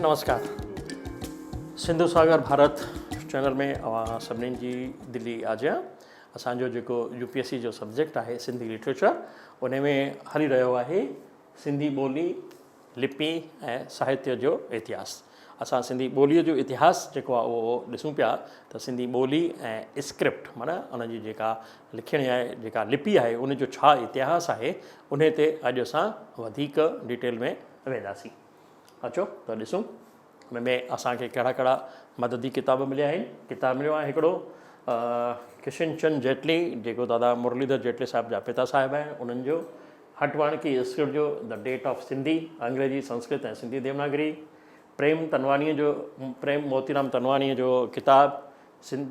नमस्कार। सिंधु सागर Bharat channel में अवां सभिनीनि जी दिली आजियां। असांजो जेको यूपीएससी जो सब्जेक्ट आहे सिंधी लिटरेचर, उन में हली रहियो आहे सिंधी ॿोली, लिपि ऐं साहित्य जो इतिहास। असां सिंधी ॿोलीअ जो इतिहास जेको आहे उहो ॾिसूं पिया त सिंधी ॿोली ऐं स्क्रिप्ट माना उनजी जेका लिखणी आहे, जेका लिपि आहे, उन जो छा इतिहास आहे, उन ते अॼु असां वधीक डिटेल में वेंदासीं। अचो त ॾिसूं हुन में असांखे कहिड़ा कहिड़ा मददी किताब मिलिया आहिनि। किताब मिलियो आहे हिकिड़ो किशन चंद जेटली, जेको दादा मुरलीधर जेटली साहिब जा पिता साहिब आहिनि, उन्हनि जो हटवाणकी स्क्रिप्ट जो द डेट ऑफ सिंधी, अंग्रेजी, संस्कृत ऐं सिंधी देवनागरी। प्रेम मोतीराम तनवानीअ जो किताब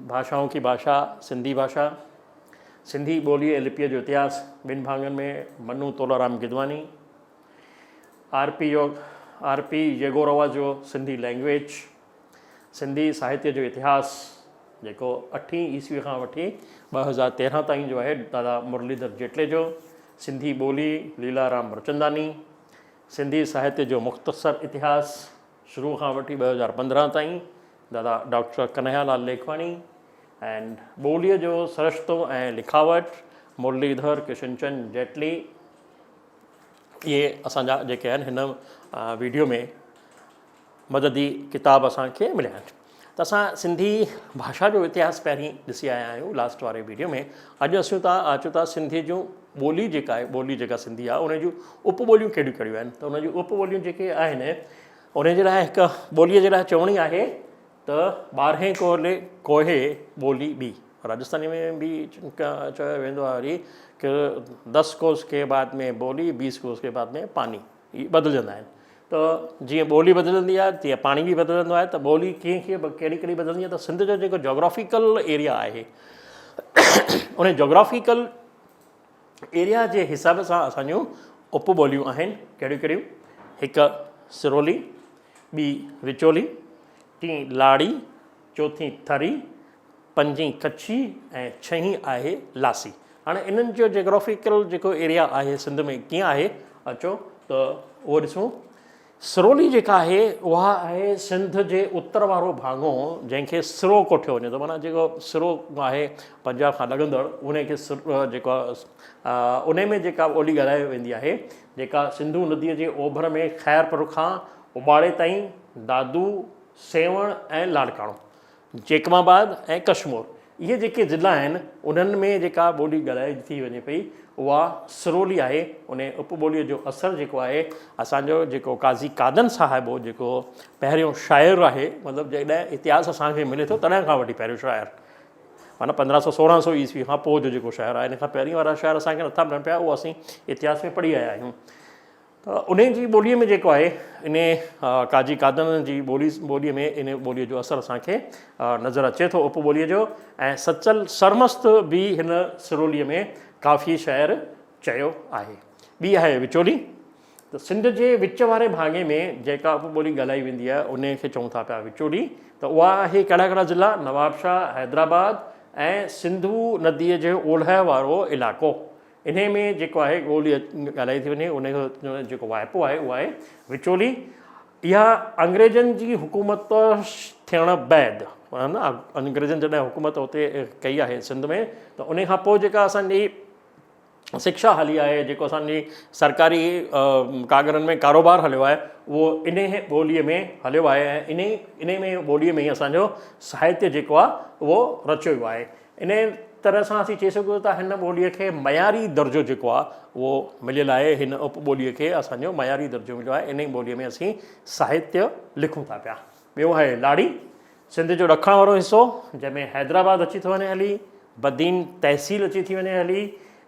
भाषाओं की भाषा, सिंधी भाषा, सिंधी ॿोली ऐं लिपीअ जो इतिहास, ॿिनि भाङनि में, मनु तोलाराम गिदवानी। आर पी येगोरवा जो सिंधी लैंग्वेज, सिंधी साहित्य जो इतिहास, जेको 8वीं ईस्वी खां वठी 2013 ताईं जो आहे दादा मुरलीधर जेटले जो। सिंधी ॿोली लीलाराम रचंदानी। सिंधी साहित्य जो मुख़्तसर इतिहास शुरू खां वठी 2015 ताईं दादा डॉक्टर कन्हैयालाल लेखवानी। एंड ॿोलीअ जो सिरिश्तो ऐं लिखावट मुरलीधर किशनचंद जेटली। इहे असांजा जेके आहिनि हिन वीडियो में मददी किताब असांखे मिलिया आहिनि। त असां सिंधी भाषा जो इतिहास पहिरीं ॾिसी आया आहियूं लास्ट वारे वीडियो में। अॼु अचूं था सिंधी जूं ॿोली जेका आहे, ॿोली जेका सिंधी आहे, उन जूं उपॿोलियूं कहिड़ियूं कहिड़ियूं आहिनि। त उन जूं उपॿोलियूं जेके आहिनि, उन जे लाइ हिकु ॿोलीअ जे लाइ चवणी आहे त 12 कोहे ॿोली ॿी। राजस्थानी में बि चयो वेंदो आहे वरी कि 10 कोस के बाद में बोली, 20 कोस के बाद में पानी, ये बदिलजंदा आहिनि। त जीअं ॿोली बदिलंदी आहे तीअं पाणी बि बदिलंदो आहे। त ॿोली कहिड़ी बदिलंदी आहे, त सिंध जो जेको जोग्राफिकल एरिया आहे, उन जोग्राफिकल एरिया जे हिसाब सां असांजूं उपॿोलियूं आहिनि। कहिड़ियूं कहिड़ियूं? हिकु सिरोली, ॿी विचोली, टीं लाड़ी, चौथीं थरी, पंजी कच्छी ऐं छहीं आहे लासी। हाणे इन्हनि जो जोग्राफिकल जेको एरिया आहे सिंध में कीअं आहे, अचो त उहो ॾिसूं। सिरोली जेका आहे उहा आहे सिंध जे उत्तर वारो भाङो, जंहिंखे सिरो कोठियो वञे थो। माना जेको सिरो आहे पंजाब खां लॻंदड़, उनखे जेको उन में जेका ॿोली ॻाल्हाई वेंदी आहे, जेका सिंधू नदीअ जे ओभर में ख़ैरपुर खां उबाड़े ताईं, दादू, सेवण ऐं लाड़काणो, जेकमाबाद ऐं कशमोर, इहे जेके ज़िला आहिनि, उन्हनि में जेका ॿोली ॻाल्हाई थी वञे पई उहा सिरोली आहे। उन उपॿोलीअ जो असरु जेको आहे, असांजो जेको काज़ी कादन साहिब हो, जेको पहिरियों शाइर आहे, मतिलबु जॾहिं इतिहास असांखे मिले थो तॾहिं खां वठी पहिरियों शाइर, माना 1500-1600 ईस्वी खां पोइ जो जेको शाइर आहे, इन खां पहिरीं वारा शाइर असांखे नथा मिलनि पिया, उहो असीं इतिहास में पढ़ी आया आहियूं। त उन जी ॿोलीअ में जेको आहे, इन काजी कादन जी ॿोलीअ में इन ॿोलीअ जो असरु असांखे नज़र अचे थो, उपॿोलीअ जो। ऐं सचल सरमस्त बि हिन सिरोलीअ में काफ़ी शाइर चयो आहे। ॿी आहे विचोली। त सिंध जे विच वारे भाङे में जेका उपॿोली ॻाल्हाई वेंदी आहे, उन खे चऊं था पिया विचोली। त उहा आहे कहिड़ा कहिड़ा ज़िला? नवाबशाह, हैदराबाद ऐं सिंधू नदीअ जे ओलह वारो इलाइक़ो। इन में जेको आहे ॿोली ॻाल्हाई थी वञे, उन जो जेको वाइपो आहे उहा आहे विचोली। इहा अंग्रेज़नि जी हुकूमत थियण बैदि, अंग्रेज़नि जॾहिं हुकूमत हुते कई आहे सिंध में, त उन खां पोइ जेका असांजी शिक्षा हली आहे, जेको असांजी सरकारी कागरनि में कारोबार हलियो आहे, उहो इन ॿोलीअ में हलियो आहे। ऐं इन में ॿोलीअ में ई असांजो साहित्य जेको आहे उहो रचियो वियो आहे। इन तरह सां असीं चई सघूं था हिन ॿोलीअ खे मयारी दर्जो जेको आहे उहो मिलियलु आहे। हिन उपॿोलीअ खे असांजो मयारी दर्जो मिलियो आहे। इन ॿोलीअ में असीं साहित्य लिखूं था पिया। ॿियो आहे लाड़ी, सिंध जो ॾखण वारो हिसो, जंहिंमें हैदराबाद अची थो वञे हली, बदीन तहसील अची थी वञे हली,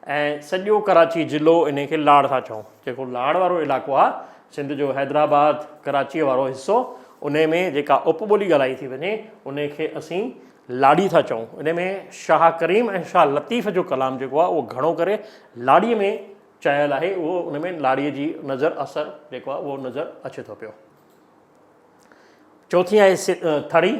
ऐं सॼो कराची ज़िलो इन खे लाड़ था चऊं। जेको लाड़ वारो इलाइक़ो आहे, सिंध जो हैदराबाद कराचीअ वारो हिसो, उन में जेका उपॿोली ॻाल्हाई थी वञे उन खे असीं लाड़ी था चऊं। इन में शाह करीम ऐं शाह लतीफ़ जो कलाम जेको आहे उहो घणो करे लाड़ीअ में चयल आहे। उहो उन में लाड़ीअ जी नज़र असरु जेको आहे उहो नज़र अचे थो पियो। चौथी आहे थरी।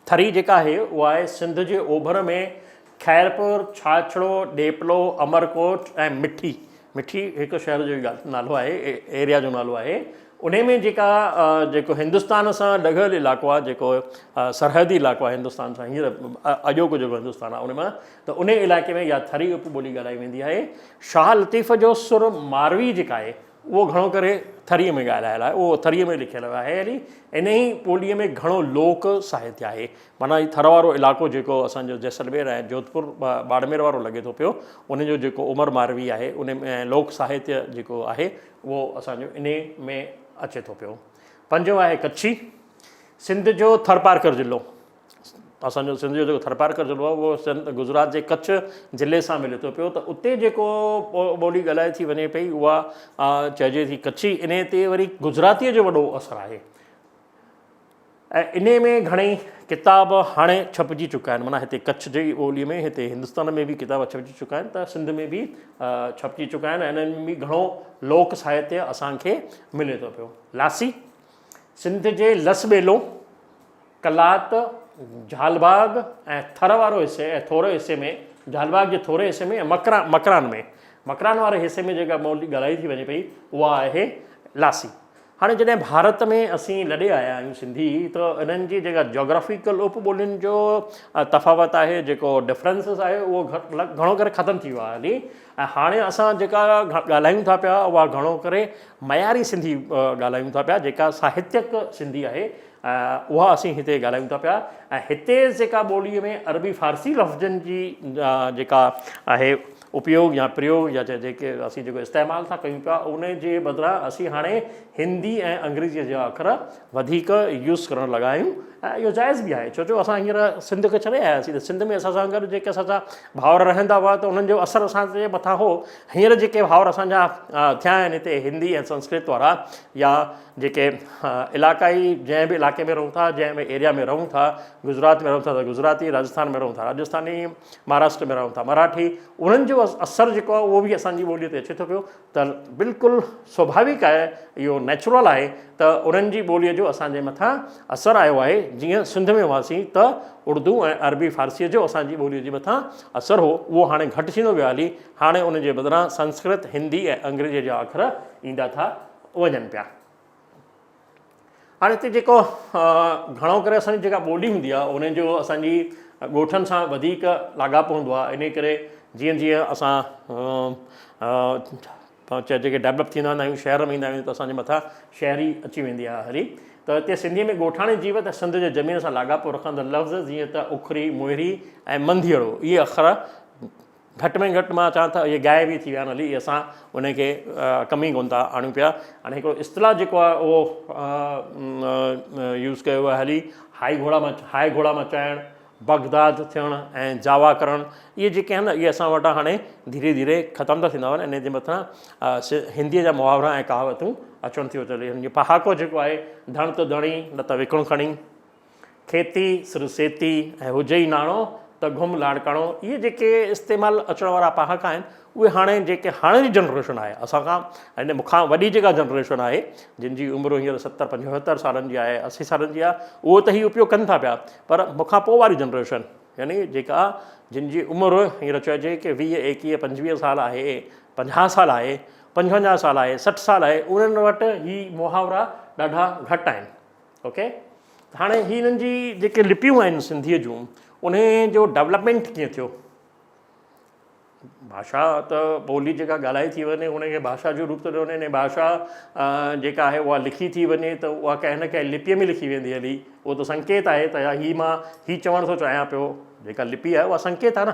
थरी जेका आहे उहा आहे सिंध जे ओभर में खैरपुर, छाछड़ो, डेपलो, अमरकोट ऐं मिठी। मिठी हिकु शहर जो नालो आहे, एरिया जो नालो आहे। उन में जेको हिंदुस्तान सां ॾगियल इलाइक़ो आहे, जेको सरहदी इलाइक़ो आहे हिंदुस्तान सां, हींअर अॼोको जेको हिंदुस्तान आहे उन में, त उन इलाइक़े में इहा थरी उपॿोली ॻाल्हाई वेंदी आहे। शाह लतीफ़ जो सुर मारवी जेका आहे उहो घणो करे थरीअ में ॻाल्हायल आहे, उहो थरीअ में लिखियलु आहे। यानी इन ई ॿोलीअ में घणो लोक साहित्य आहे। माना ही थर वारो इलाइक़ो जेको असांजो जैसलमेर ऐं जोधपुर बाड़मेर वारो लॻे थो पियो, उनजो जेको उमर मारवी आहे उन में लोक साहित्य जेको आहे उहो असांजो इन में अचे थो पियो। पंजो आहे कच्छी। सिंध जो थरपारकर ज़िलो, असांजो सिंध जो जेको थरपारकर ज़िलो आहे उहो गुजरात जे कच्छ ज़िले सां मिले थो पियो। त उते जेको ॿोली ॻाल्हाए थी वञे पई उहा चइजे थी कच्छी। इन ते वरी गुजरातीअ जो वॾो असरु आहे ऐं इन में घणेई किताब हाणे छपिजी चुका आहिनि। माना हिते कच्छ जी ॿोलीअ में, हिते हिंदुस्तान में बि किताब छपिजी चुका आहिनि, त सिंध में बि छपिजी चुका आहिनि। इन्हनि में बि घणो लोक साहित्य असांखे मिले थो पियो। लासी, सिंध जे लसबेलो, कलात, झालबाग ऐं थर वारो हिसे ऐं थोरे हिसे में, झालबाग जे थोरे हिसे में ऐं मकरान वारे हिसे में जेका ॿोली ॻाल्हाई थी वञे पई उहा आहे लासी। हाणे जॾहिं भारत में असीं लॾे आया आहियूं सिंधी, त इन्हनि जी जेका जोग्राफिकल उपॿोलियुनि जो तफ़ावत आहे, जेको डिफरेंसिस आहे, उहो घणो करे ख़तमु थी वियो आहे हली। ऐं हाणे असां जेका ॻाल्हायूं था पिया उहा घणो करे मयारी सिंधी ॻाल्हायूं था पिया, जेका साहित्यक सिंधी आहे उहा असीं हिते ॻाल्हायूं था पिया। ऐं हिते जेका ॿोलीअ में अरबी फ़ारसी लफ़्ज़नि जी जेका आहे उपयोग या प्रयोग या जेके असीं जेको इस्तेमालु था कयूं पिया, उन जे बदिरां असीं हाणे हिंदी ऐं अंग्रेज़ीअ जा अखर वधीक यूज़ करणु लॻा आहियूं। ऐं इहो जाइज़ बि आहे, छो जो असां हींअर सिंध खे छॾे आयासीं, त सिंध में असां सां गॾु जेके असांजा भाउर रहंदा हुआ त उन्हनि जो असरु असांजे मथां हो। हींअर जेके भाउर असांजा थिया आहिनि हिते हिंदी ऐं संस्कृत वारा, या जेके इलाक़ाई जंहिं बि इलाइक़े में रहूं था, जंहिं बि एरिया में रहूं था, गुजरात में रहूं था त गुजराती, राजस्थान में रहूं था राजस्थानी, महाराष्ट्र में रहूं था मराठी, उन्हनि जो असरु जेको आहे उहो बि असांजी ॿोलीअ ते अचे थो पियो। त बिल्कुलु स्वाभाविक आहे, इहो नेचुरल आहे त उन्हनि जी ॿोलीअ जो असांजे मथां असरु आयो आहे। जीअं सिंध में हुआसीं त उर्दू ऐं अरबी फ़ारसीअ जो असांजी ॿोलीअ जे मथां असरु हो, उहो हाणे घटि थींदो वियो हली। हाणे उन जे बदिरां संस्कृत, हिंदी ऐं अंग्रेजीअ जा अखर ईंदा था वञनि पिया। हाणे हिते जेको घणो करे असांजी जेका ॿोली हूंदी आहे उन जो असांजी ॻोठनि सां वधीक लाॻापो हूंदो आहे। इन करे जीअं जीअं असां जेके डेवलप थींदा वेंदा आहियूं, शहर में ईंदा आहियूं, त असांजे मथां शहरी अची वेंदी आहे हली। त हिते सिंधीअ में ॻोठाणी जीवत ऐं सिंध जे ज़मीन सां लाॻापो रखंदड़ लफ़्ज़ जीअं त उखरी, मुहिरी ऐं मंधियड़ो, इहे अखर घटि में घटि मां चवां त इहे गाइब ई थी विया आहिनि हली। असां उनखे कमी कोन था आणियूं पिया। हाणे हिकिड़ो इस्तिलाह जेको आहे उहो यूज़ कयो आहे हली, हाई घोड़ा मचाइणु, बगदाद थियणु ऐं जावा करणु, इहे जेके आहिनि न इहे असां वटां हाणे धीरे धीरे ख़तमु था थींदा वञनि। इन जे मथां हिंदीअ जा मुहावरा ऐं कहावतूं अचनि थियूं चले। हिन जो पहाको जेको आहे, धण त धणी न त विकिणो खणी, खेती सिर सेती ऐं हुजे ई नाणो त घुम लाड़काणो, इहे जेके इस्तेमालु अचण वारा पहाका आहिनि उहे हाणे जेके हाणे जी जनरेशन आहे, असां खां हिन मूंखां वॾी जेका जनरेशन आहे, जिन जी उमिरि हींअर 70-75 सालनि जी आहे, 80 सालनि जी आहे, उहो त ही उपयोग कनि था पिया। पर मूंखां पोइ वारी जनरेशन, यानी जेका जिन जी उमिरि हींअर चइजे की 20-21-25 साल आहे, 50 साल आहे, 55 साल आहे, 60 साल आहे, उन्हनि वटि ही मुहावरा ॾाढा घटि आहिनि। ओके, हाणे ही हिननि जी जेके लिपियूं आहिनि सिंधीअ जूं, उन जो डेवलपमेंट कीअं थियो? भाषा त ॿोली जेका ॻाल्हाई थी वञे उनखे भाषा जो रूप थो ॾियो वञे। भाषा जेका आहे उहा लिखी थी वञे त उहा कंहिं न कंहिं लिपीअ में लिखी वेंदी हली। उहो त संकेत आहे त मां ही चवणु थो चाहियां पियो, जेका लिपि आहे उहा संकेत आहे न,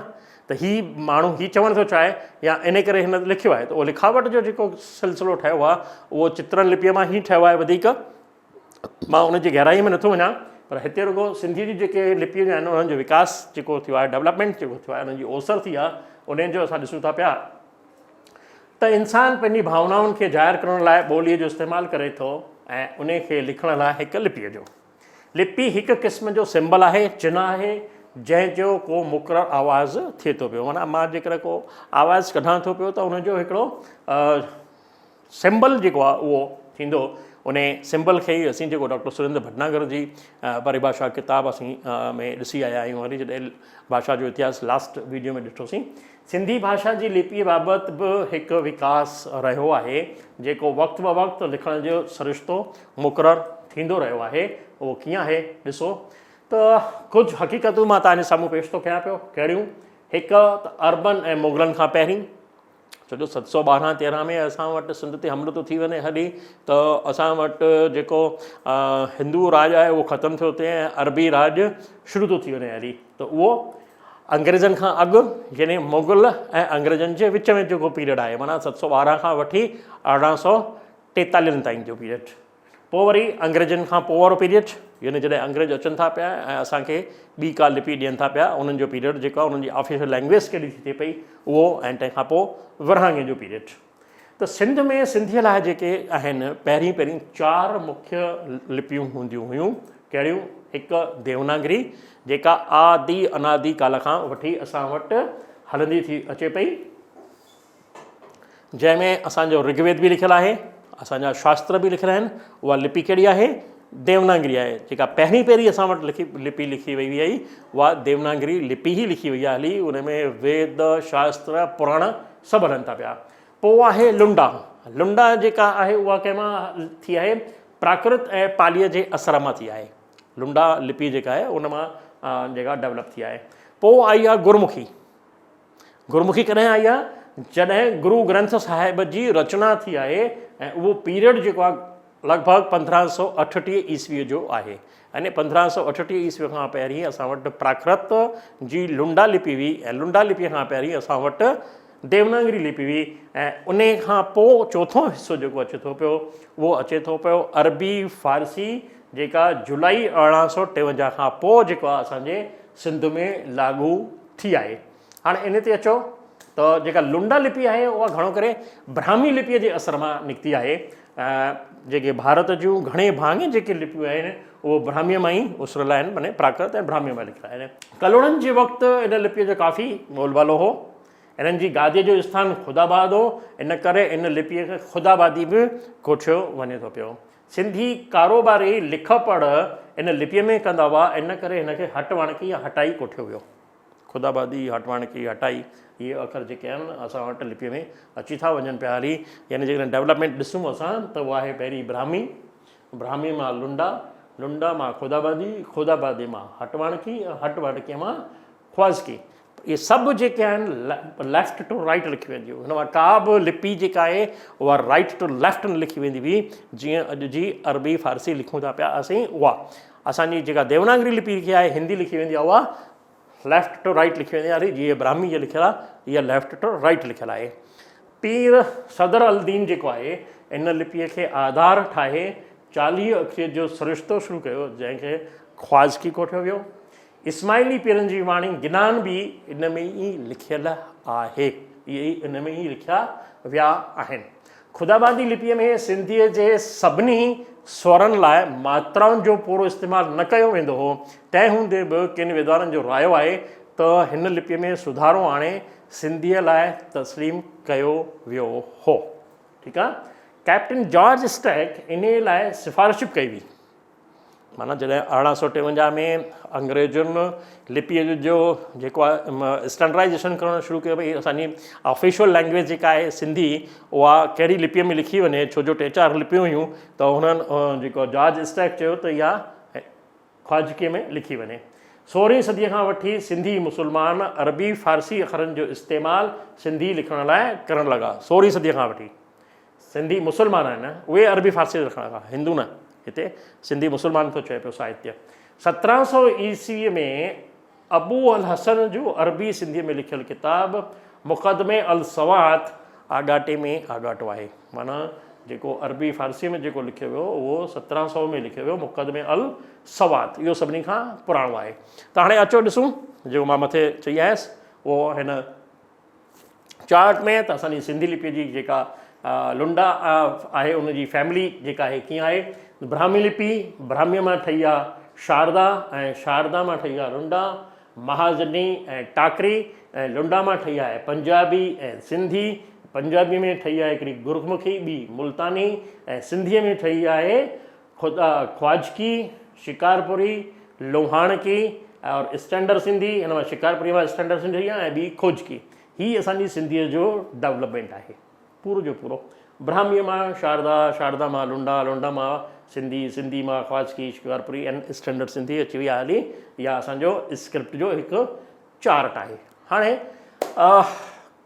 त ही माण्हू ही चवणु थो चाहे या इन करे हिन लिखियो आहे। त उहो लिखावट जो जेको सिलसिलो ठहियो आहे उहो चित्रण लिपीअ मां ई ठहियो आहे। वधीक मां उनजी गहराईअ में नथो वञा, पर हिते रुगो सिंधी जी जेके लिपियूं आहिनि उन्हनि जो विकास जेको थियो आहे, डेवलपमेंट जेको थियो आहे, उन्हनि जी ओसर थी आहे, उन जो असां ॾिसूं था पिया त इंसानु पंहिंजी भावनाउनि खे ज़ाहिर करण लाइ ॿोलीअ जो इस्तेमालु करे थो ऐं उन खे लिखण लाइ हिकु लिपीअ जो। लिपि हिकु क़िस्म जो सिंबल आहे, चिन्ह आहे, जंहिंजो को मुक़ररु आवाज़ु थिए थो पियो। माना मां जेकर को आवाज़ु कढां थो पियो त उनजो हिकिड़ो सिंबल जेको आहे उहो थींदो, उन सिंबल खे ई असीं जेको डॉक्टर सुरेंद्र भटनागर जी परिभाषा किताब असीं में ॾिसी आया आहियूं। वरी जॾहिं भाषा जो इतिहास लास्ट वीडियो में ॾिठोसीं, सिंधी भाषा जी लिपीअ बाबति बि हिकु विकास रहियो आहे जेको वक़्तु ब वक़्तु लिखण जो सरिश्तो मुक़ररु थींदो रहियो आहे। उहो कीअं आहे ॾिसो त कुझु हक़ीक़तूं मां तव्हांजे साम्हूं पेश थो कयां पियो। कहिड़ियूं? हिकु त अरबन ऐं मुग़लनि खां पहिरीं, छो जो 712-13 में असां वटि सिंध ते हमिलो थो थी वञे हली त असां वटि जेको हिंदू राज आहे उहो ख़तमु थियो थिए ऐं अरबी राज शुरू थो थी वञे हली। त उहो अंग्रेज़नि खां अॻु यानी मुग़ल ऐं अंग्रेज़नि जे विच में जेको पीरियड आहे, माना 712 खां वठी 1843 ताईं जो पीरियड। पोइ वरी अंग्रेज़नि खां पोइ वारो पीरियड, यानी जॾहिं अंग्रेज़ अचनि था पिया ऐं असांखे ॿी का लिपि ॾियनि था पिया, उन्हनि जो पीरियड जेको आहे उन्हनि जी ऑफिशियल लैंग्वेज कहिड़ी थी थिए पई उहो, ऐं तंहिंखां पोइ विरहाङे जो पीरियड। त सिंध में सिंधीअ लाइ जेके आहिनि पहिरीं 4 मुख्य लिपियूं हूंदियूं हुयूं। कहिड़ियूं? हिकु देवनागरी जेका आदि अनादि काल खां वठी असां वटि हलंदी थी अचे पई, जंहिंमें असांजो ऋग्वेद बि लिखियलु आहे, असांजा शास्त्र बि लिखियलु आहिनि। उहा लिपि कहिड़ी आहे? देवनागरी आहे। जेका पहिरीं असां वटि लिपि लिखी वई हुई उहा देवनागरी लिपि ई लिखी वई आहे हली। उन में वेद शास्त्र पुराण सभु हलनि था पिया। पोइ आहे लुंडा। लुंडा जेका आहे उहा कंहिंमां थी आहे? प्राकृत ऐं पालीअ जे असर मां थी आहे। लुंडा लिपि जेका आहे उन मां जेका डेवलप थी आहे। पोइ आई आहे गुरमुखी। गुरमुखी कॾहिं आई आहे? जॾहिं गुरु ग्रंथ साहिब जी रचना थी आहे ऐं उहो पीरियड जेको आहे लॻभॻि 1538 ईस्वीअ जो आहे। यानी 1538 ईस्वीअ खां पहिरीं असां वटि प्राकृत जी लुंडा लिपि हुई ऐं लुंडा लिपीअ खां पहिरीं असां वटि देवनागरी लिपि हुई। ऐं उन खां पोइ चोथों हिसो जेको अचे थो पियो उहो अचे थो पियो अरबी फारसी, जेका जुलाई 1853 खां पोइ जेको आहे असांजे सिंध में लागू थी आहे। हाणे इन ते अचो त जेका लुंडा लिपि आहे उहा घणो करे ब्राह्मी लिपीअ जे असर मां निकिती आहे। जेके भारत जूं घणे भाङे जेके लिपियूं आहिनि उहो ब्राह्मीअ मां ई उसरियल आहिनि, माने प्राकृत ऐं ब्राह्मीअ मां लिखियल आहिनि। कलोड़नि जे वक़्तु इन लिपीअ जो काफ़ी बोलबालो हो। इन्हनि जी गादीअ जो स्थान ख़ुदाबाद हो, इन करे इन लिपीअ खे ख़ुदाबादी बि कोठियो वञे थो पियो। सिंधी कारोबारी लिख पढ़ इन लिपीअ में कंदा हुआ, इन करे हिनखे हटवाणकी या हटाई कोठियो वियो। ख़ुदाबादी, हटवाणकी, हटाई इहे अखर जेके आहिनि असां वटि लिपीअ में अची था वञनि पिया हली। यानी जेकॾहिं डेवलपमेंट ॾिसूं असां त उहा आहे पहिरीं ब्राह्मी, ब्राह्मी मां लुंडा, लुंडा मां ख़ुदाबादी, ख़ुदाबादी मां हटवाणकी, हटवाणकीअ मां ख्वाज़की। इहे सभु जेके आहिनि लेफ्ट टू राइट लिखी वेंदियूं। हिन मां का बि लिपि जेका आहे उहा राइट टू लेफ्ट न लिखी वेंदी हुई, जीअं अॼु जी अरबी फारसी लिखूं था पिया असीं। उहा असांजी जेका देवनागरी लिपि लिखी आहे, हिंदी लिखी वेंदी आहे, उहा लेफ्ट टू राइट लिखी वेंदी आहे। जीअं ब्राह्मी जो लिखियलु आहे इहा लेफ्ट टू राइट लिखियलु आहे। पीर सदर अल-दीन जेको आहे इन लिपीअ खे आधार ठाहे 40 अखिरे जो सरिश्तो शुरू कयो, जंहिंखे ख्वाज़की कोठियो वियो। इस्माइली पीरनि जी वाणी गिनान बि इन में ई लिखियलु आहे, इहे ई इन में ई लिखिया विया आहिनि। ख़ुदाबादी लिपीअ में सिंधीअ जे सभिनी स्वरनि लाइ मात्राउनि जो पूरो इस्तेमालु न कयो वेंदो हो। तंहिं हूंदे बि किन विद्वाननि जो रायो आहे त हिन लिपीअ में सुधारो आणे सिंधीअ लाइ तस्लीम कयो वियो हो। ठीकु आहे। कैप्टन जॉर्ज स्टैक इन लाइ सिफ़ारिश कई हुई। माना जॾहिं 1853 में अंग्रेज़ुनि लिपीअ जो जेको आहे स्टैंडर्डाइज़ेशन करणु शुरू कयो भई असांजी ऑफिशियल लैंग्वेज जेका आहे सिंधी उहा कहिड़ी लिपीअ में लिखी वञे, छो जो 3-4 लिपियूं हुयूं, त हुननि जेको जॉर्ज स्टैक चयो त इहा ख्वाज़कीअ में लिखी वञे। 16वीं सदीअ खां वठी सिंधी मुस्लमान अरबी फारसी अखरनि जो इस्तेमालु सिंधी लिखण लाइ करणु लॻा। 16वीं सदीअ खां वठी सिंधी मुस्लमान आहिनि उहे अरबी फारसी लिखण लॻा, हिंदू न। हिते सिंधी मुस्लमान थो चए पियो साहित्य। 1700 ईस्वीअ में अबू अल हसन जो अरबी सिंधीअ में लिखियलु किताब मुक़दमे अल सवात आगाटे में आगाटो आहे। माना जेको अरबी फारसीअ में जेको लिखियो वियो उहो 1700 में लिखियो वियो, मुक़दमे अल सवात। इहो सभिनी खां पुराणो आहे। त हाणे अचो ॾिसूं जेको मां मथे चई आयसि उहो हिन चार्ट में त असांजी सिंधी लिपीअ जी जेका लुंडा आहे उनजी फैमिली जेका आहे कीअं आहे। ब्राह्मी लिपि, ब्राह्मीअ मां ठही आहे शारदा ऐं शारदा मां ठही आहे लुंडा, महाजनी ऐं टाकरी ऐं लुंडा मां ठही आहे पंजाबी ऐं सिंधी, पंजाबी में ठही आहे हिकिड़ी गुरमुखी, ॿी मुल्तानी, ऐं सिंधीअ में ठही आहे ख्वाजकी, शिकारपुरी, लोहाणकी और स्टैंडर्ड सिंधी। हिन मां शिकारपुरी मां स्टैंडर्ड सिंधी आहे ऐं ॿी खोजकी। ही असांजी सिंधीअ जो डेवलपमेंट आहे पूरो जो पूरो। ब्राह्मीअ मां शारदा, शारदा मां लुंडा, लुंडा मां सिंधी, सिंधी मां ख्वाजकी, शिकारपुरी ऐं स्टैंडर्ड सिंधी अची वई आहे हली। इहा असांजो स्क्रिप्ट जो हिकु चार्ट आहे। हाणे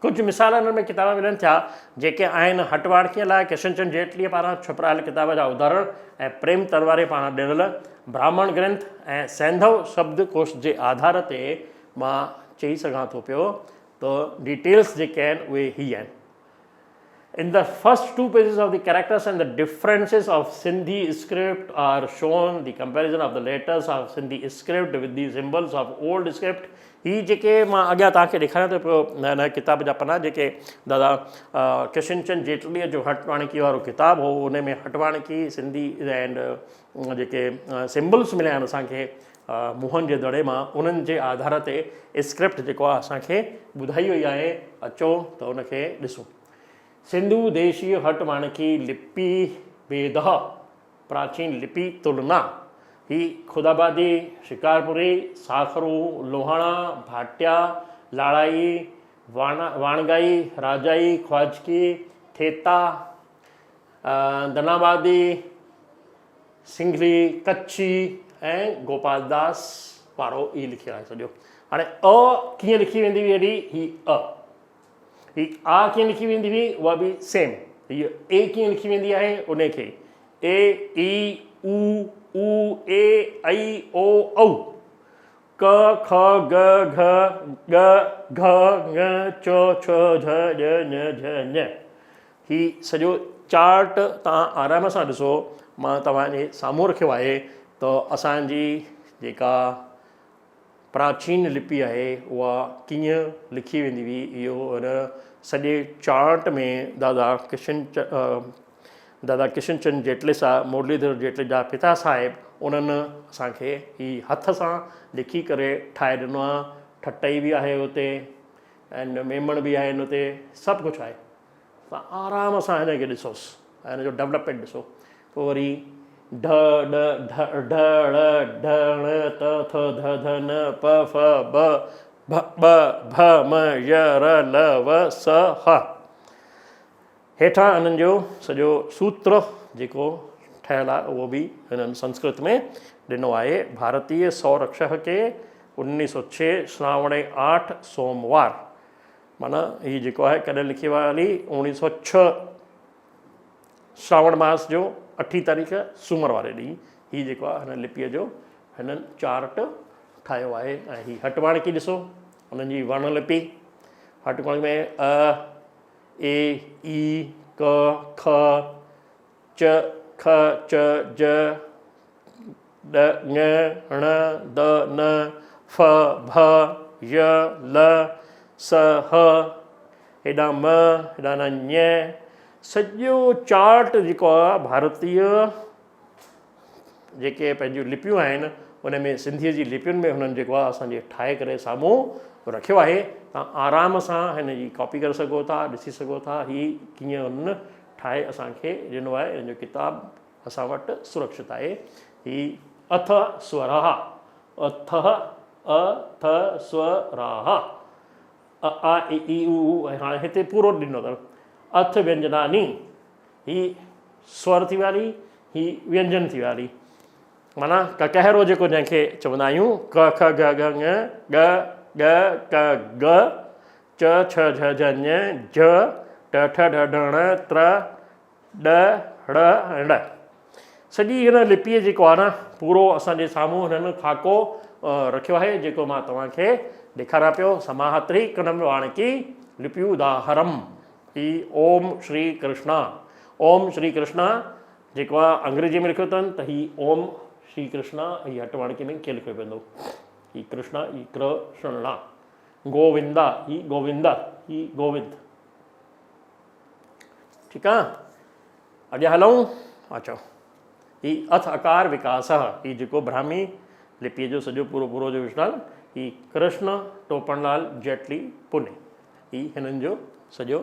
कुझु मिसाल हिन में किताब मिलनि था जेके आहिनि हटवाणकीअ लाइ किशनचंद जेटलीअ पारां छपिरायल किताब जा उदाहरण ऐं प्रेम तलवारे पारां ॾिनल ब्राह्मण ग्रंथ ऐं सैंधव शब्दकोश जे आधार ते मां चई सघां थो पियो त डिटेल्स जेके आहिनि उहे ही आहिनि। In the first 2 pages of the characters and the differences of Sindhi script are shown the comparison of the letters of Sindhi script with the symbols of old script। ही जेके मां अॻियां तव्हांखे ॾेखारियां थो पियो हिन किताब जा पना जेके दादा किशनचंद जेटलीअ जो हटवाणकी वारो किताबु हो, उन में हटवाणकी सिंधी एंड जेके सिम्बल्स मिलिया आहिनि असांखे मुहनि जे दड़े मां, उन्हनि जे आधार ते स्क्रिप्ट जेको आहे असांखे ॿुधाई वई आहे। अचो त उनखे ॾिसूं। सिंधु देशीय हटवाणकी लिपि वेद प्राचीन लिपि तुलना। ही खुदाबादी, शिकारपुरी, साखरू, लोहाणा, भाटिया, लाड़ाई, वाणगाई, राजाई, ख्वाजकी, थेता, दनाबादी, सिंघली, कच्छी ऐं गोपालदास वारो ई लिखियो आहे सॼो। हाणे कीअं लिखी वेंदी हुई हेॾी, ही ही आ कीअं लिखी वेंदी हुई उहा बि सेम। हीअ ए कीअं लिखी वेंदी आहे उनखे ए, ई, ऊ, ऊ, ए, ऐ, ओ, औ, क, ख, ग, घ, ग, घ, ङ, च, छ, झ, ॼ, ञ, झ, ञ। ही सॼो चार्ट तव्हां आराम सां ॾिसो, मां तव्हांजे साम्हूं रखियो आहे त असांजी जेका प्राचीन लिपि आहे उहा कीअं लिखी वेंदी हुई। इहो हिन सॼे चार्ट में दादा किशनचंद जेटले साहब, मुरलीधर जेटले जा पिता साहिब, उन्हनि असांखे ही हथ सां लिखी करे ठाहे ॾिनो आहे। ठटई बि आहे हुते ऐं मेमण बि आहिनि हुते, सभु कुझु आहे। तव्हां आराम सां हिनखे ॾिसोसि ऐं हिन जो डेवलपमेंट ॾिसो। पोइ वरी ढ, ॾ, ढ, ढ, ड़, ढ, ण, त, थ, ध, ध, न, प, फ, ब, भ, ब, भ, म, य, र, ल, व, स, ह। हेठां हिननि जो सॼो सूत्र जेको ठहियलु आहे उहो बि हिननि संस्कृत में ॾिनो आहे। भारतीय संरक्षक खे 1906 श्रावण 8 सोमवार, माना हीअ जेको आहे कॾहिं लिखी वियो हली 1906 श्रावण मास जो 8 तारीख़ सूमर वारे ॾींहुं हीअ जेको आहे हिन लिपीअ जो हिननि चार्ट ठाहियो आहे। ऐं हीअ हटवाणकी ॾिसो, हुननि जी वर्णलिपि हटवाणकी में अ, ए, ई, क, ख, च, ख, च, ज, ॾ, ङ, ण, द, न, फ, भ, य, ल, स, ह, हेॾां म, हेॾां न ञ। सॼो चार्ट जेको आहे भारतीय जेके पंहिंजियूं लिपियूं आहिनि उन में सिंधीअ जी लिपियुनि में हुननि जेको आहे असांजे ठाहे करे साम्हूं रखियो आहे। तव्हां आराम सां हिन जी कॉपी करे सघो था, ॾिसी सघो था ही कीअं हुननि ठाहे असांखे ॾिनो आहे। हिन जो किताबु असां वटि सुरक्षित आहे। ही अथ स्वरः, अथ, अथ स्वरः, अ, आ, इ, ई, उ, हाणे हिते पूरो ॾिनो अथव। अथ व्यंजनानी, ही स्वर थी विया हली, ही व्यंजन थी विया हली। माना ककहरो जेको जंहिंखे चवंदा आहियूं, क, ख, ग, घ, ङ, ग, ग, क, ग, च, छ, झ, झ, ञ, झ, ट, ठ, ड, ढ, ण, त्र, ॾ, ड़, ण। सॼी हिन लिपीअ जेको आहे न पूरो असांजे साम्हूं हिननि खाको रखियो आहे जेको मां तव्हांखे ॾेखारियां पियो। समाहत्री कनम वाणकी लिप्युदाहरम, ही ओम श्री कृष्णा, ओम श्री कृष्णा जेको आहे अंग्रेजी में लिखियो अथनि त ही ओम श्री कृष्णा, ही हटवाणकी में कीअं लिखियो वेंदो, ही कृष्णा, ही कृष्णा। गोविंदा, ही गोविंदा, ही गोविंद। ठीकु आहे, अॻियां हलूं। अचो, ही अथ अकार विकास, ही जेको ब्राह्मी लिपीअ जो सॼो पूरो जो विषय, ही कृष्ण टोपणलाल जेटली पुणे, ही हिननि जो सॼो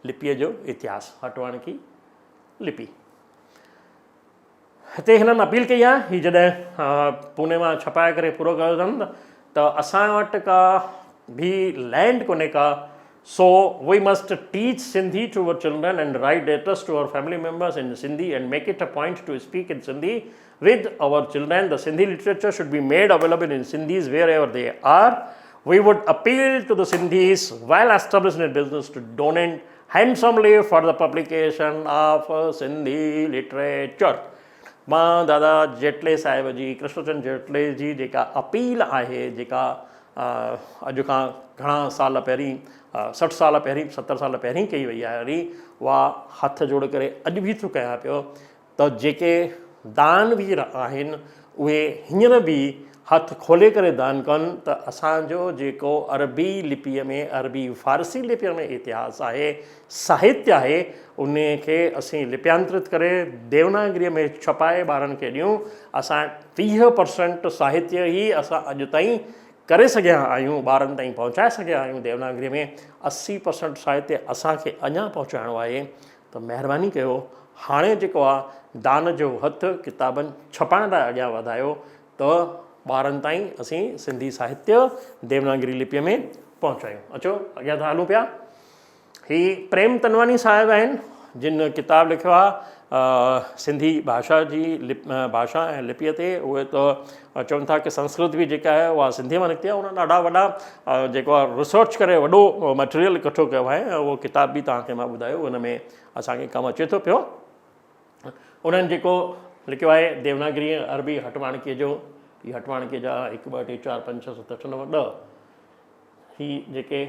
लिपीअ जो इतिहास, हटवाणकी लिपि। हिते हिननि अपील कई आहे, ही जॾहिं पूने मां छपाए करे पूरो कयो अथनि त असां वटि का भी लैंड कोन्हे का, so we must teach Sindhi to our children and write letters to our family members in Sindhi and make it a point to speak in Sindhi with our children. The Sindhi literature should be made available in Sindhis wherever they are. We would appeal to the Sindhis well established in business to donate handsomely for the publication of Sindhi literature. मां दादा जेटले साहिब जी, कृष्णचंद जेटले जी जेका appeal आहे, जेका अॼु खां घणा साल पहिरीं 60 साल पहिरीं 70 साल पहिरीं कई वई आहे वरी, उहा हथ जोड़ करे अॼु बि थो कयां पियो त जेके दानवीर आहिनि उहे हींअर बि हथ खोले करे दान कनि त असांजो जेको अरबी लिपीअ में, अरबी फ़ारसी लिपीअ में इतिहास आहे, साहित्य आहे, उन खे असीं लिपियांतरित करे देवनागरीअ में छपाए ॿारनि खे ॾियूं। असां 30% साहित्य ई असां अॼु ताईं करे सघिया आहियूं, ॿारनि ताईं पहुचाए सघिया आहियूं देवनागरीअ में। 80% साहित्य असांखे अञा पहुचाइणो आहे। त महिरबानी कयो, हाणे जेको आहे दान जो हथु किताबनि छपाइण लाइ अॻियां वधायो त ॿारनि ताईं असीं सिंधी साहित्य देवनागरी लिपीअ में पहुचायूं। अचो अॻियां था हलूं पिया। ही प्रेम तनवानी साहिब आहिनि जिन किताबु लिखियो आहे सिंधी भाषा जी भाषा ऐं लिपीअ ते। उहे त चवनि था की संस्कृत बि जेका आहे उहा सिंधीअ मां निकिती आहे। उन्हनि ॾाढा वॾा जेको आहे रिसर्च करे वॾो मटेरियल इकठो कयो आहे ऐं उहो किताब बि तव्हांखे मां ॿुधायो हुन में असांखे कमु अचे थो पियो। उन्हनि जेको लिखियो आहे देवनागरी अरबी हटवाणकीअ जो, ही हटवाणकीअ जा 1 2 3 4 5 6 7 8 9 10 ही जेके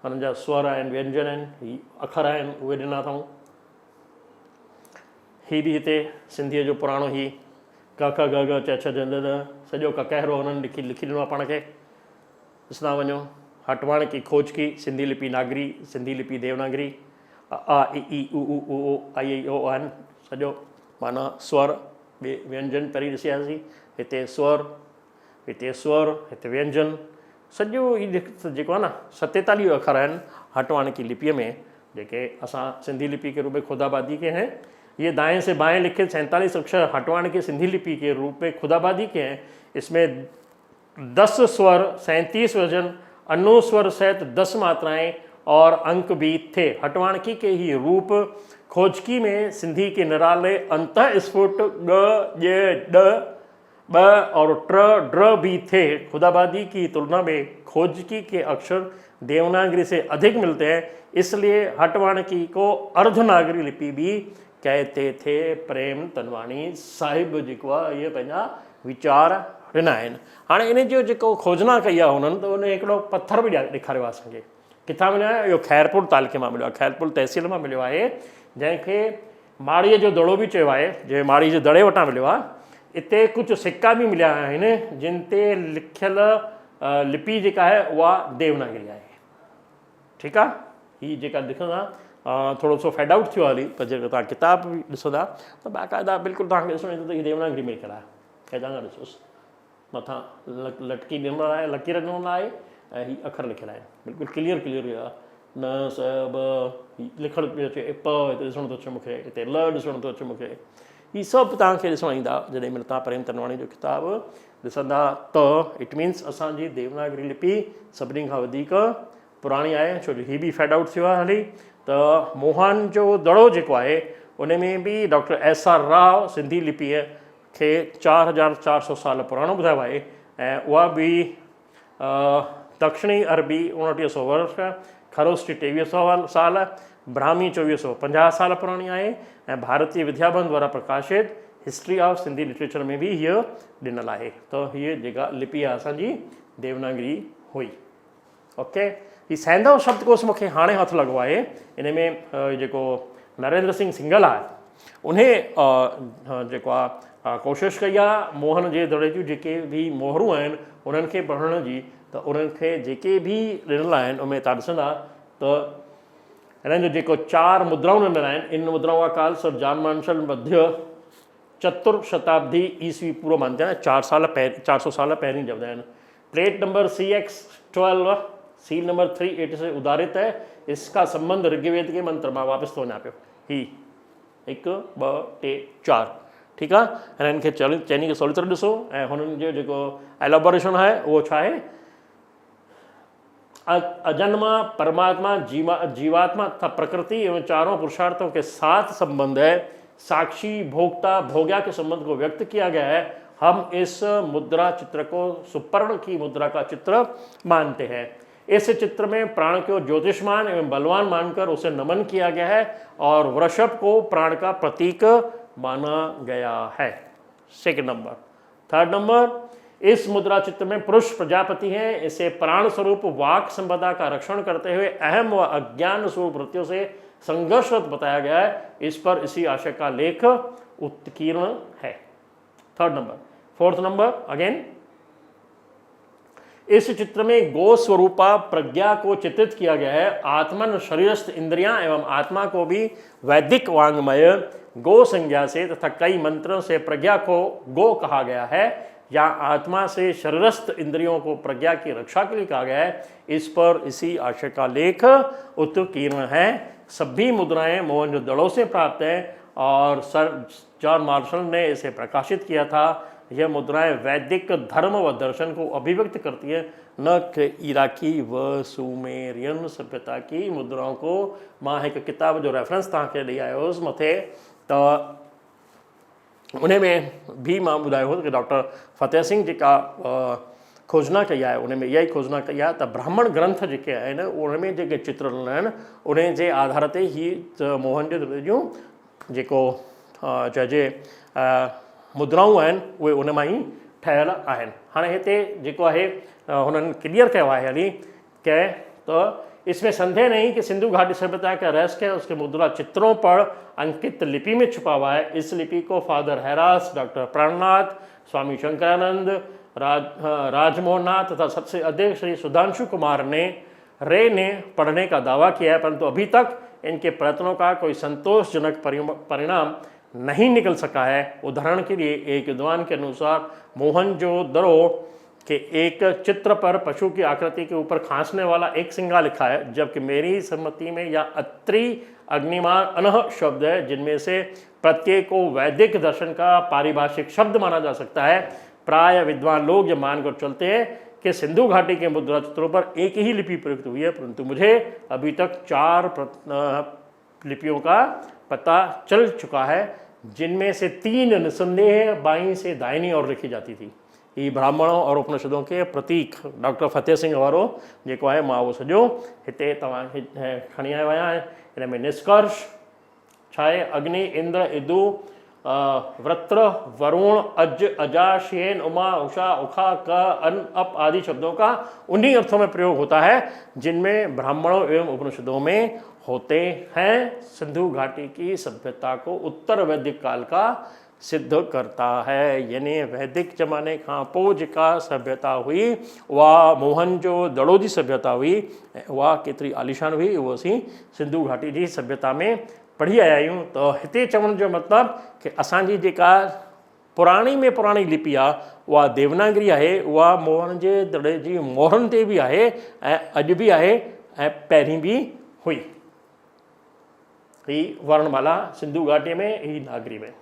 हुननि जा स्वर आहिनि, व्यंजन आहिनि, ही अखर आहिनि, उहे ॾिना अथऊं। ही बि हिते सिंधीअ जो पुराणो ही क ख ग घ च छ ज ॾ ॾ सॼो ककहरो हुननि लिखी ॾिनो आहे पाण खे। ॾिसंदा वञो, हटवाणकी खोजकी सिंधी लिपि नागरी, सिंधी लिपि देवनागरी, अ इ ई उ ऊ उ ओ आई ऐ ओ आहिनि सॼो माना स्वर व्यंजन पहिरीं ॾिसियासीं। हिते स्वर, हिते व्यंजन, सॼो ई जेको आहे न 47 अखर आहिनि हटवाणकी लिपीअ में, जेके असां सिंधी लिपि के रूप में खुदाबादी के हैं। ये दाएं से बाएं लिखे 47 अक्षर हटवाणकी सिंधी लिपि के रूप में खुदाबादी के हैं। इसमें 10 स्वर, 37 व्यंजन, अनुस्वर सहित 10 मात्राएं और अंक भी थे। हटवाणकी के ही रूप खोजकी में सिंधी के निराले अंतः स्फुट ग ज ड ब और ट्र ड्र भी थे। खुदाबादी की तुलना में खोजकी के अक्षर देवनागरी से अधिक मिलते हैं, इसलिए हटवाणकी को अर्धनागरी लिपि भी कहते थे। प्रेम तनवानी साहिब जेको आहे इहे पंहिंजा वीचार ॾिना आहिनि। हाणे इन जो जेको खोजना कई आहे हुननि त उन हिकिड़ो पथर बि ॾेखारियो आहे असांखे। किथां मिलियो आहे? इहो खैरपुर तालुके मां मिलियो आहे, खैरपुर तहसील मां मिलियो आहे, जंहिंखे माड़ीअ जो दड़ो बि चयो आहे, जंहिं माड़ी जे दड़े वटां मिलियो आहे। इते कुझु सिक्का बि मिलिया आहिनि जिन ते लिखियल लिपि जेका आहे उहा देवनागरी आहे। ठीकु आहे, हीअ जेका ॾिसंदा थोरो सो फेड आउट थियो आहे हली, पर जेकर तव्हां किताब बि ॾिसंदा त बाक़ाइदा बिल्कुलु तव्हांखे ॾिसणो ईंदो त हीअ देवनागरी में लिखियलु आहे। हेॾां खां ॾिसोसि, मथां लटकी ॾिनल आहे, लकीर ॾिनल आहे ऐं हीअ अखर लिखियलु आहिनि, बिल्कुलु क्लियर आहे। न स ब लिखणु पियो अचे, प हिते ॾिसणु थो अचे मूंखे, हिते ल ॾिसणु थो अचे मूंखे। हीअ सभु तव्हांखे ॾिसणु ईंदा जॾहिं महिल तव्हां प्रेम तनवाणी जो किताबु ॾिसंदा त इट मीन्स असांजी देवनागरी लिपि सभिनी खां वधीक पुराणी आहे। छो जो हीअ बि फेड आउट थियो आहे हली। त मोहन जो दड़ो जेको आहे उन में बि डॉक्टर एस.आर. राव सिंधी लिपीअ खे 4400 साल पुराणो ॿुधायो आहे ऐं उहा बि दक्षिणी अरबी 2900 वर्ष, खरोष्टी 2300 साल, ब्राह्मी 2450 साल पुराणी आहे ऐं भारतीय विद्याभवन द्वारा प्रकाशित हिस्ट्री ऑफ सिंधी लिटरेचर में बि हीअ ॾिनल आहे। त हीअ जेका लिपि आहे असांजी देवनागरी हुई। ओके, हीअ सैंधव शब्दकोश मूंखे हाणे हथु लॻो आहे। इन में जेको नरेंद्र सिंह सिंघल आहे उन जेको आहे कोशिशि कई आहे मोहन जे दड़े जूं जेके बि मोहरूं आहिनि उन्हनि खे पढ़ण जी, त उन्हनि खे जेके बि ॾिनल आहिनि उन में तव्हां ॾिसंदा त हिननि जो जेको 4 मुद्राऊं ॾिनल आहिनि, इन मुद्राऊं का काल सर जान मानसल मध्य चतुर्थ शताब्दी ईस्वी पूर्व मानते हैं, 400 साल पहिरीं जब आहिनि। Plate number CX12 seal number 380 से उदारित है। इसका संबंध ऋग्वेद के मंत्र में वापस थो वञा पियो। ही 1 2 3 4 ठीक है। हिननि खे चइनी खे सवली तरह ॾिसो ऐं हुननि जो जेको एलोबोरेशन है वो छा है, अजन्मा परमात्मा जीवात्मा तथा प्रकृति एवं चारों पुरुषार्थों के साथ संबंध है। साक्षी भोक्ता भोग्या के संबंध को व्यक्त किया गया है। हम इस मुद्रा चित्र को सुपर्ण की मुद्रा का चित्र मानते हैं। इस चित्र में प्राण को ज्योतिषमान एवं बलवान मानकर उसे नमन किया गया है और वृषभ को प्राण का प्रतीक माना गया है। Second number. थर्ड नंबर, इस मुद्रा चित्र में पुरुष प्रजापति हैं। इसे प्राण स्वरूप वाक संपदा का रक्षण करते हुए अहम व अज्ञान स्वरूप वृत्तियों से संघर्षरत बताया गया है। इस पर इसी आशय का लेख उत्कीर्ण है। Third number. Fourth number again, इस चित्र में गो स्वरूपा प्रज्ञा को चित्रित किया गया है। आत्मन शरीरस्थ इंद्रियां एवं आत्मा को भी वैदिक वांग्मय गो संज्ञा से तथा कई मंत्रों से प्रज्ञा को गो कहा गया है। या आत्मा से शरीरस्थ इंद्रियों को प्रज्ञा की रक्षा के लिए कहा गया है। इस पर इसी आशय का लेख उत्कीर्ण है। सभी मुद्राएं मोहनजोदड़ो से प्राप्त हैं और सर जॉन मार्शल ने इसे प्रकाशित किया था। यह मुद्राएं वैदिक धर्म व दर्शन को अभिव्यक्त करती है, न कि इराकी व सुमेरियन सभ्यता की मुद्राओं को। मां एक किताब जो रेफरेंस तव्हांखे ॾेई आयो हुउसि मथे, त उन में भी मां ॿुधायो हो कि डॉक्टर फतेह सिंह जेका खोजना कई आहे उन में इहा ई खोजना कई आहे त ब्राह्मण ग्रंथ जेके आहिनि उन में जेके चित्र आहिनि उन जे आधार ते ही मोहनजोदड़ो जूं जेको चइजे मुद्राऊं आहिनि उहे उन मां ई ठहियल आहिनि। हाणे हिते जेको आहे हुननि क्लियर कयो आहे हली के त इसमें संदेह नहीं कि सिंधु घाटी सभ्यता का रहस्य है उसके मुद्रा चित्रों पर अंकित लिपि में छुपा हुआ है। इस लिपि को फादर हैरास, डॉक्टर प्राणनाथ, स्वामी शंकरानंद, राजमोहन नाथ तथा सबसे अधिक श्री सुधांशु कुमार रे ने पढ़ने का दावा किया है, परंतु अभी तक इनके प्रयत्नों का कोई संतोषजनक परिणाम नहीं निकल सका है। उदाहरण के लिए एक विद्वान के अनुसार मोहनजोदड़ो के एक चित्र पर पशु की आकृति के ऊपर खांसने वाला एक सिंगा लिखा है, जबकि मेरी सम्मति में यह अत्रि अग्निमान अनह शब्द है, जिनमें से प्रत्येक को वैदिक दर्शन का पारिभाषिक शब्द माना जा सकता है। प्राय विद्वान लोग ये मानकर चलते हैं कि सिंधु घाटी के मुद्रा चित्रों पर एक ही लिपि प्रयुक्त हुई है, परंतु मुझे अभी तक 4 लिपियों का पता चल चुका है, जिनमें से 3 निसंदेह बाईं से दाहिनी ओर लिखी जाती थी। ये ब्राह्मणों और उपनिषदों के प्रतीक डॉक्टर फतेह सिंह वारो जेको आहे मां उहो सॼो हिते तव्हांखे खणी आयो आहियां। हिन में निष्कर्ष छा आहे, अग्नि इंद्र इदु वृत्र वरुण अज अजा शेन उमा उषा उखा क अन अप आदि शब्दों का उन्हीं अर्थों में प्रयोग होता है जिनमें ब्राह्मणों एवं उपनिषदों में होते हैं। सिंधु घाटी की सभ्यता को उत्तर वैदिक काल का सिद्ध करता है। यानी वैदिक जमाने खां पोइ जेका सभ्यता हुई उहा मोहनजोदड़ो जी सभ्यता हुई, उहा केतिरी आलीशान हुई उहो असीं सिंधु घाटी जी सभ्यता में पढ़ी आया आहियूं। त हिते चवण जो मतिलबु कि असांजी जेका पुराणी में पुराणी लिपि आहे उहा देवनागरी आहे, उहा मोहनजोदड़ो जी मोहरनि ते बि आहे ऐं अॼु बि आहे ऐं पहिरीं बि हुई। ही वर्णमाला सिंधु घाटी में, ही नागरी में।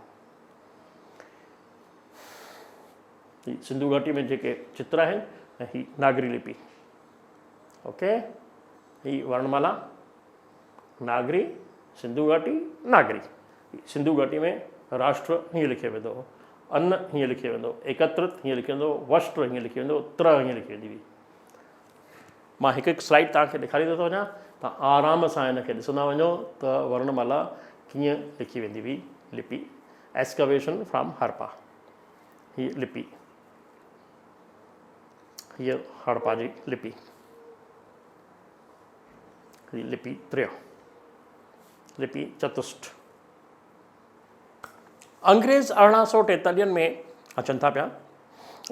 सिंधु घाटी में जेके चित्र आहिनि ही नागरी लिपि, ओके। ही वर्णमाला नागरी, सिंधु घाटी नागरी। सिंधु घाटी में राष्ट्र हीअं लिखियो वेंदो, अन्न हीअं लिखियो वेंदो, एकत्रित हीअं लिखियो वेंदो, वस्त्र हीअं लिखियो वेंदो, त्र हीअं लिखी वेंदी हुई। मां हिकु स्लाइड तव्हांखे ॾेखारींदो थो वञा, तव्हां आराम सां हिनखे ॾिसंदा वञो त वर्णमाला कीअं लिखी वेंदी हुई लिपि। एक्सकवेशन फ्रॉम हरपा, हीअ लिपि, हीअ हड़पा जी लिपि, हीअ लिपि 3, लिपि चतुष्ट। अंग्रेज़ 1843 में अचनि था पिया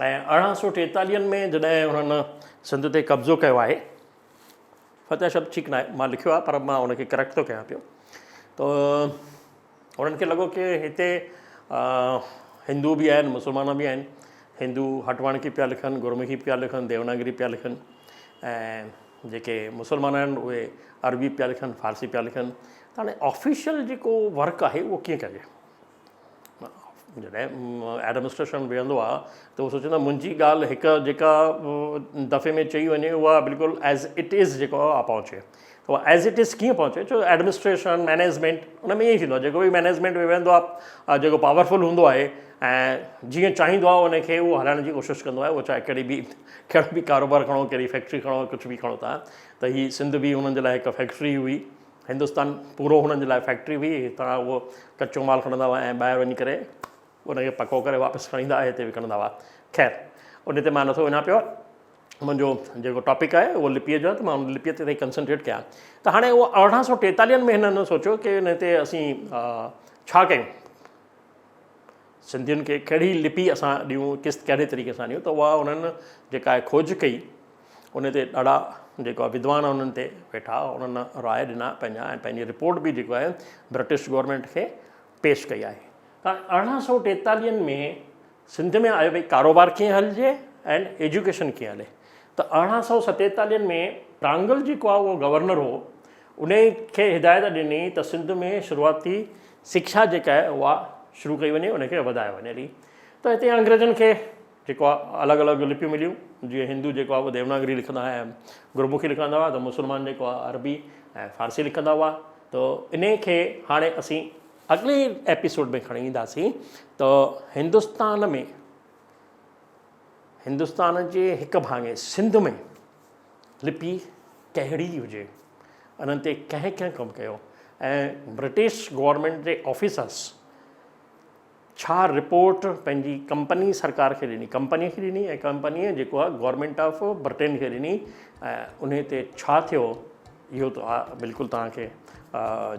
ऐं 1843 में जॾहिं हुननि सिंध ते कब्ज़ो कयो आहे, फतेह शब्द ठीकु न आहे, मां लिखियो आहे पर मां हुनखे करेक्ट थो कयां पियो, त उन्हनि खे लॻो कि हिते हिंदू बि आहिनि, मुस्लमान बि आहिनि। हिंदू हटवाणकी पिया लिखनि, गुरमुखी पिया लिखनि, देवनागरी पिया लिखनि ऐं जेके मुसलमान आहिनि उहे अरबी पिया लिखनि, फारसी पिया लिखनि। त हाणे ऑफिशियल जेको वर्क आहे उहो कीअं कजे? जॾहिं एडमिनिस्ट्रेशन वेहंदो आहे त उहो सोचंदा मुंहिंजी ॻाल्हि हिकु जेका दफ़े में चई वञे उहा बिल्कुलु एज़ इट इज़ जेको आहे पहुचे। त उहा एज़ इट इज़ कीअं पहुचे? छो एडमिनिस्ट्रेशन मैनेजमेंट उन में ईअं ई थींदो आहे, जेको बि मैनेजमेंट में वेहंदो आहे जेको पावरफुल हूंदो आहे ऐं जीअं चाहींदो आहे उनखे उहो हलाइण जी कोशिशि कंदो आहे। उहो चाहे कहिड़ो बि कारोबार खणो, कहिड़ी फैक्ट्री खणो, कुझु बि खणो था। त हीअ सिंध बि हुननि जे लाइ हिकु फैक्ट्री हुई, हिंदुस्तान पूरो हुननि जे लाइ फैक्ट्री हुई। हितां उहो कचो माल खणंदा हुआ ऐं ॿाहिरि वञी करे उनखे पको करे वापसि खणींदा हिते विकिणंदा हुआ। ख़ैरु उन ते मां नथो वञा पियो। मुंहिंजो जेको टॉपिक आहे उहो लिपीअ जो आहे, त मां उन लिपीअ ते कंसंट्रेट कयां। त हाणे उहो 1843 में हिननि सोचियो की हिन ते असीं छा कयूं, सिंधियुनि खे कहिड़ी लिपि असां ॾियूं, कहिड़े तरीक़े सां ॾियूं। त उहा उन्हनि जेका आहे खोज कई, उन ते ॾाढा जेको आहे विद्वान उन्हनि ते वेठा, उन्हनि राय ॾिना पंहिंजा ऐं पंहिंजी रिपोर्ट बि जेको आहे ब्रिटिश गवर्नमेंट खे पेश कई आहे। त 1843 में सिंध में आयो भई कारोबार कीअं हलिजे ऐं एजुकेशन कीअं हले। त 1847 में प्रांगल जेको आहे उहो गवर्नर हो, उन खे हिदायत ॾिनी त सिंध में शुरूआती शिक्षा जेका आहे उहा शुरू कई वञे, उनखे वधायो वञे हली। त हिते अंग्रेज़नि खे जेको आहे अलॻि अलॻि लिपियूं मिलियूं। जीअं हिंदू जेको आहे उहो देवनागरी लिखंदा हुआ ऐं गुरमुखी लिखंदा हुआ, त मुस्लमान जेको आहे अरबी ऐं फारसी लिखंदा हुआ। त इन खे हाणे असीं अॻिले एपिसोड में खणी ईंदासीं। त हिंदुस्तान जे हिकु भाङे सिंध में लिपि कहिड़ी हुजे, उन्हनि ते कंहिं कमु कयो ऐं ब्रिटिश गवर्नमेंट जे ऑफिसर्स छा रिपोर्ट पंहिंजी कंपनी सरकार खे ॾिनी, कंपनीअ खे ॾिनी ऐं कंपनीअ जेको आहे गवर्नमेंट ऑफ ब्रिटेन खे ॾिनी ऐं उन ते छा थियो इहो त बिल्कुलु तव्हांखे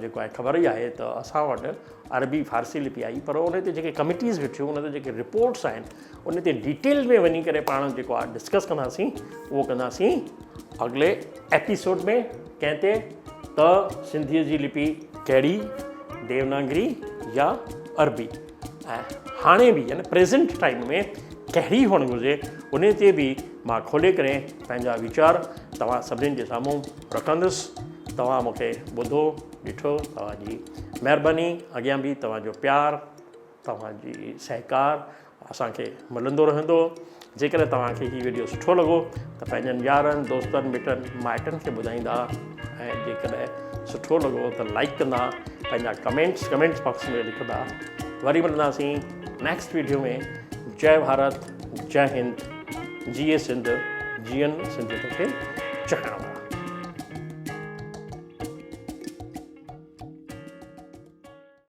जेको आहे ख़बर ई आहे। त असां वटि अरबी फारसी लिपि आई, पर उन ते जेके कमिटीज़ वेठियूं, उन ते जेके रिपोर्ट्स आहिनि, उन ते डिटेल में वञी करे पाण जेको आहे डिस्कस कंदासीं। उहो कंदासीं अॻिले एपिसोड में। कंहिं ते त सिंधीअ जी लिपि कहिड़ी, देवनागरी या अरबी, ऐं हाणे बि यानी प्रेज़ेंट टाइम में कहिड़ी हुअणु घुरिजे, उन ते बि मां खोले करे पंहिंजा वीचार तव्हां सभिनीनि जे साम्हूं रखंदुसि। तव्हां मूंखे ॿुधो, ॾिठो, तव्हांजी महिरबानी। अॻियां बि तव्हांजो प्यारु, तव्हांजी सहकार असांखे मिलंदो रहंदो। जेकॾहिं तव्हांखे हीउ वीडियो सुठो लॻो त पंहिंजनि यारनि, दोस्तनि, मिटनि, माइटनि खे ॿुधाईंदा ऐं जेकॾहिं सुठो लॻो त लाइक कंदा, पंहिंजा कमेंट्स बॉक्स में लिखंदा। वरी मिलंदासीं नेक्स्ट वीडियो में। जय भारत, जय हिंद, जिए सिंध, जीअनि सिंधियत खे चखणो।